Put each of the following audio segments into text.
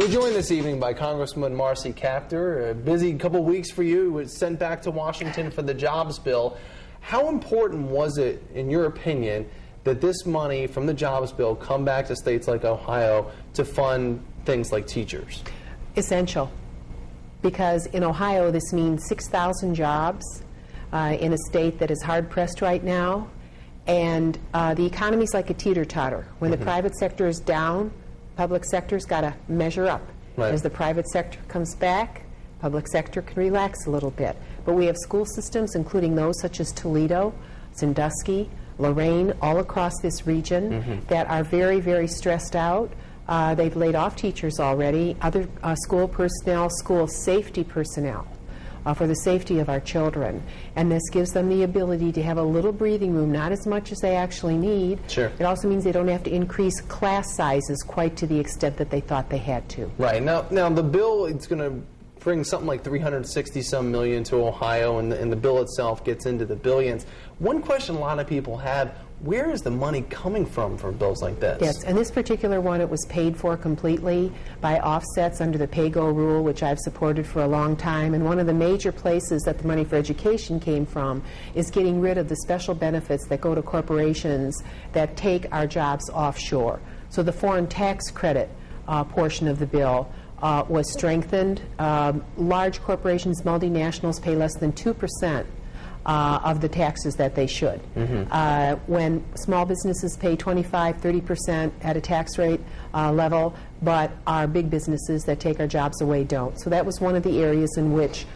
We're joined this evening by Congresswoman Marcy Kaptur. A busy couple weeks for you. It was sent back to Washington for the jobs bill. How important was it, in your opinion, that this money from the jobs bill come back to states like Ohio to fund things like teachers? Essential. Because in Ohio, this means 6,000 jobs in a state that is hard-pressed right now. And the economy's like a teeter-totter. When the private sector is down, public sector's got to measure up. Right. As the private sector comes back, public sector can relax a little bit. But we have school systems, including those such as Toledo, Sandusky, Lorain, all across this region that are very, very stressed out. They've laid off teachers already, other school personnel, school safety personnel, for the safety of our children. And this gives them the ability to have a little breathing room, not as much as they actually need. Sure. It also means they don't have to increase class sizes quite to the extent that they thought they had to. Right. Now the bill, it's going to bring something like $360-some million to Ohio, and the bill itself gets into the billions. One question a lot of people have, where is the money coming from for bills like this? Yes, and this particular one, it was paid for completely by offsets under the pay-go rule, which I've supported for a long time. And one of the major places that the money for education came from is getting rid of the special benefits that go to corporations that take our jobs offshore. So the foreign tax credit portion of the bill was strengthened. Large corporations, multinationals, pay less than 2% of the taxes that they should. When small businesses pay 25, 30% at a tax rate level, but our big businesses that take our jobs away don't. So that was one of the areas in which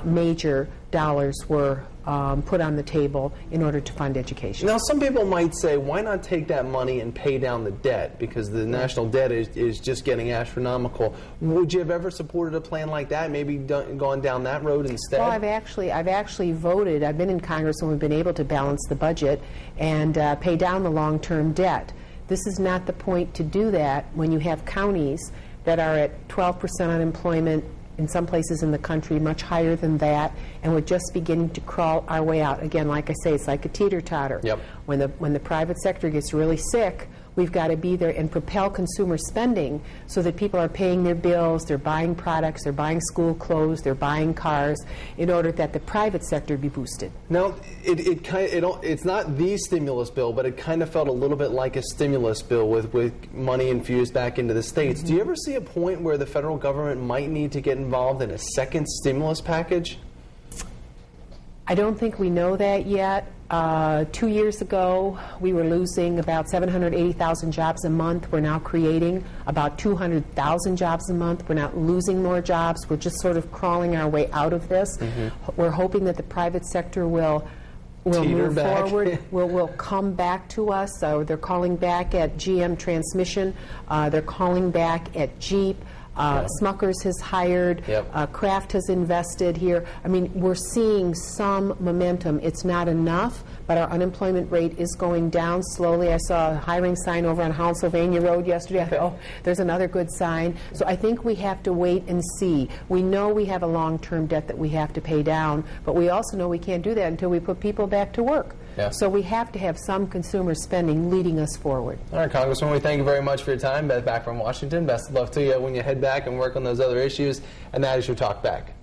major dollars were put on the table in order to fund education. Now, some people might say, why not take that money and pay down the debt? Because the national debt is just getting astronomical. Would you have ever supported a plan like that, maybe gone down that road instead? Well, I've actually voted. I've been in Congress when we've been able to balance the budget and pay down the long-term debt. This is not the point to do that when you have counties that are at 12% unemployment, in some places in the country much higher than that, and we're just beginning to crawl our way out. Again, like I say, it's like a teeter-totter. Yep. When the private sector gets really sick, we've got to be there and propel consumer spending so that people are paying their bills, they're buying products, they're buying school clothes, they're buying cars, in order that the private sector be boosted. Now, it's not the stimulus bill, but it kind of felt a little bit like a stimulus bill with money infused back into the states. Do you ever see a point where the federal government might need to get involved in a second stimulus package? I don't think we know that yet. 2 years ago, we were losing about 780,000 jobs a month. We're now creating about 200,000 jobs a month. We're not losing more jobs. We're just sort of crawling our way out of this. We're hoping that the private sector will move forward, will come back to us. They're calling back at GM Transmission. They're calling back at Jeep. Smuckers has hired, Kraft has invested here. I mean, we're seeing some momentum. It's not enough, but our unemployment rate is going down slowly. I saw a hiring sign over on Pennsylvania Road yesterday. I thought, oh, there's another good sign. So I think we have to wait and see. We know we have a long-term debt that we have to pay down, but we also know we can't do that until we put people back to work. So we have to have some consumer spending leading us forward. All right, Congresswoman, we thank you very much for your time. Back from Washington. Best of luck to you when you head back and work on those other issues. And that is your Talk Back.